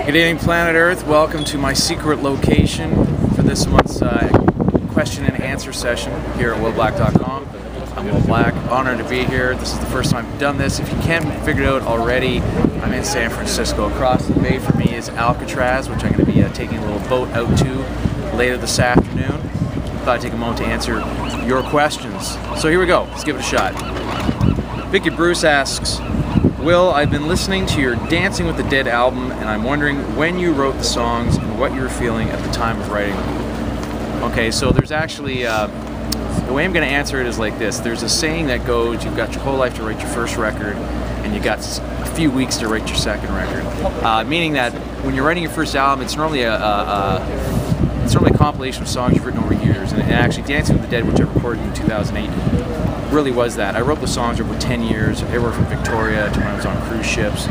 Good evening, planet Earth. Welcome to my secret location for this month's question and answer session here at willblack.com. I'm Will Black. Honored to be here. This is the first time I've done this. If you can't figure it out already, I'm in San Francisco. Across the bay from me is Alcatraz, which I'm going to be taking a little boat out to later this afternoon. Thought I'd take a moment to answer your questions. So here we go. Let's give it a shot. Vicky Bruce asks, Will, I've been listening to your Dancing with the Dead album, and I'm wondering when you wrote the songs and what you were feeling at the time of writing them. Okay, so there's actually, the way I'm going to answer it is like this. There's a saying that goes, you've got your whole life to write your first record, and you got a few weeks to write your second record. Meaning that when you're writing your first album, it's normally a compilation of songs you've written over years. And actually, Dancing with the Dead, which I recorded in 2008, really was that. I wrote the songs over 10 years, everywhere from Victoria to when I was on cruise ships.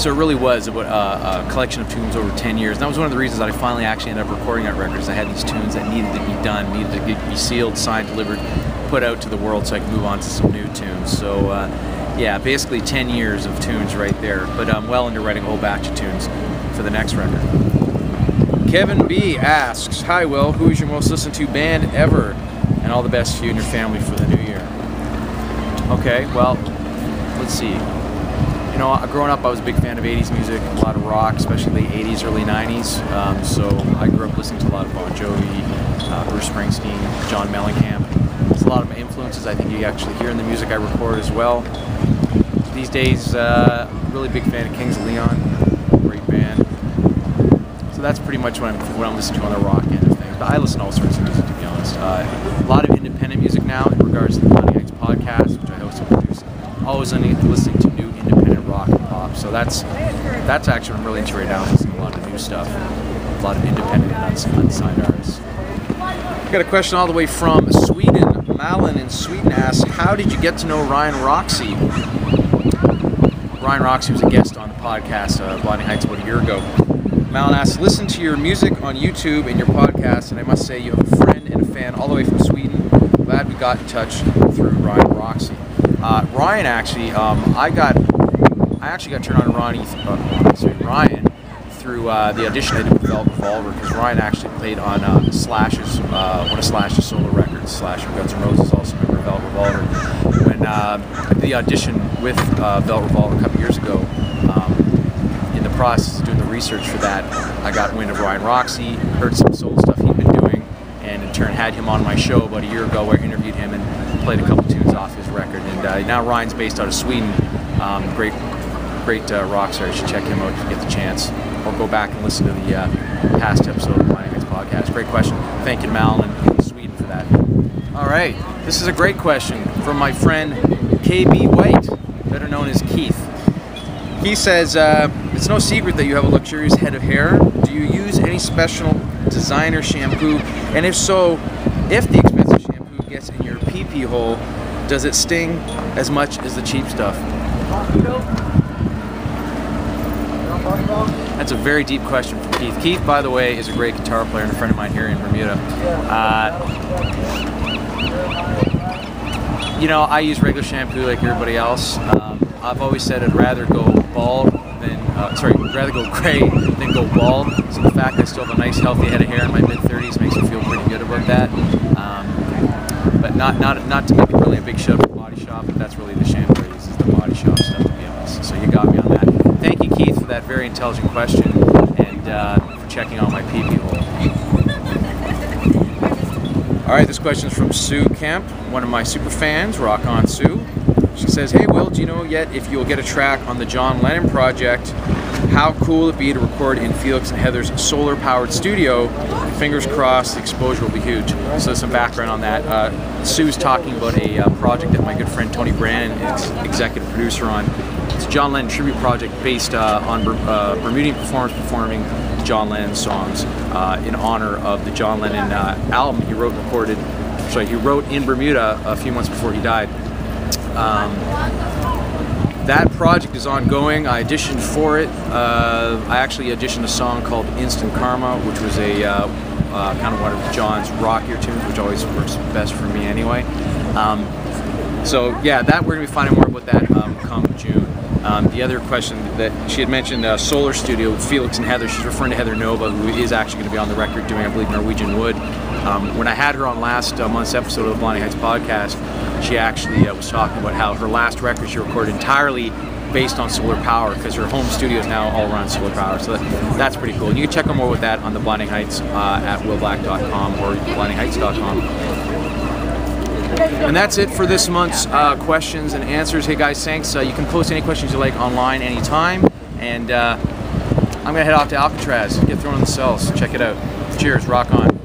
So it really was about a collection of tunes over 10 years. And that was one of the reasons that I finally actually ended up recording that record, is I had these tunes that needed to be done, needed to be sealed, signed, delivered, put out to the world so I could move on to some new tunes. So yeah, basically 10 years of tunes right there. But I'm well into writing a whole batch of tunes for the next record. Kevin B asks, Hi Will, who is your most listened to band ever? And all the best to you and your family for the new year. Okay, well, let's see. You know, growing up I was a big fan of 80s music, a lot of rock, especially late 80s, early 90s. So I grew up listening to a lot of Bon Jovi, Bruce Springsteen, John Mellencamp. There's a lot of my influences I think you actually hear in the music I record as well. These days, really big fan of Kings of Leon, great band. So that's pretty much what I'm listening to on the rock end of things. But I listen to all sorts of music, to be honest. A lot of independent music now in regards to the Blinding Heights podcast, which I host and produce. Always listening to new independent rock and pop. So that's actually what I'm really into right now, listening to a lot of new stuff. A lot of independent and unsigned artists. I got a question all the way from Sweden. Malin in Sweden asks, how did you get to know Ryan Roxy? Ryan Roxy was a guest on the podcast, Blinding Heights, about a year ago. Malin asks, listen to your music on YouTube and your podcast, and I must say you have a friend and a fan all the way from Sweden. Glad we got in touch through Ryan Roxy. Ryan actually, I actually got turned on to Ryan through the audition I did with Velvet Revolver, because Ryan actually played on Slash's, one of Slash's solo records. Slash from Guns N' Roses, also a member of Velvet Revolver. When I did the audition with Velvet Revolver a couple years ago, in the process of doing the research for that, I got wind of Ryan Roxy, heard some solo stuff he'd been doing, and in turn had him on my show about a year ago where I interviewed him and played a couple tunes off his record. And now Ryan's based out of Sweden, great rock star. You should check him out if you get the chance, or go back and listen to the past episode of the Blinding Heights podcast. Great question. Thank you to Malin in Sweden for that. All right, this is a great question from my friend KB White, better known as Keith. He says, it's no secret that you have a luxurious head of hair. Do you use any special designer shampoo? And if so, if the expensive shampoo gets in your pee-pee hole, does it sting as much as the cheap stuff? That's a very deep question from Keith. Keith, by the way, is a great guitar player and a friend of mine here in Bermuda. You know, I use regular shampoo like everybody else. I've always said I'd rather go bald than, rather go gray than go bald. So the fact that I still have a nice healthy head of hair in my mid-30s makes me feel pretty good about that. But not to make it really a big show for Body Shop, but that's really the shampoo I use, is the Body Shop stuff, to be honest. So you got me on that. Thank you, Keith, for that very intelligent question, and for checking on my pee-pee hole. Alright, this question is from Sue Kemp, one of my super fans. Rock on, Sue. She says, hey Will, do you know yet if you'll get a track on the John Lennon project? How cool will it be to record in Felix and Heather's solar-powered studio? Fingers crossed, the exposure will be huge. So some background on that. Sue's talking about a project that my good friend Tony Brannon is executive producer on. It's a John Lennon tribute project based on Bermudian performers performing John Lennon songs in honor of the John Lennon album he wrote in Bermuda a few months before he died. That project is ongoing. I auditioned for it. I actually auditioned a song called Instant Karma, which was a kind of one of John's rockier tunes, which always works best for me anyway. So yeah, we're going to be finding more about that come June. The other question that she had mentioned, Solar Studio with Felix and Heather, she's referring to Heather Nova, who is actually going to be on the record doing, I believe, Norwegian Wood. When I had her on last month's episode of the Blinding Heights podcast, she actually was talking about how her last record she recorded entirely based on solar power, because her home studio is now all around solar power. So that's pretty cool. And you can check out more with that on the Blinding Heights at willblack.com or blindingheights.com. And that's it for this month's questions and answers. Hey guys, thanks. You can post any questions you like online anytime. And I'm going to head off to Alcatraz, get thrown in the cells. Check it out. Cheers, rock on.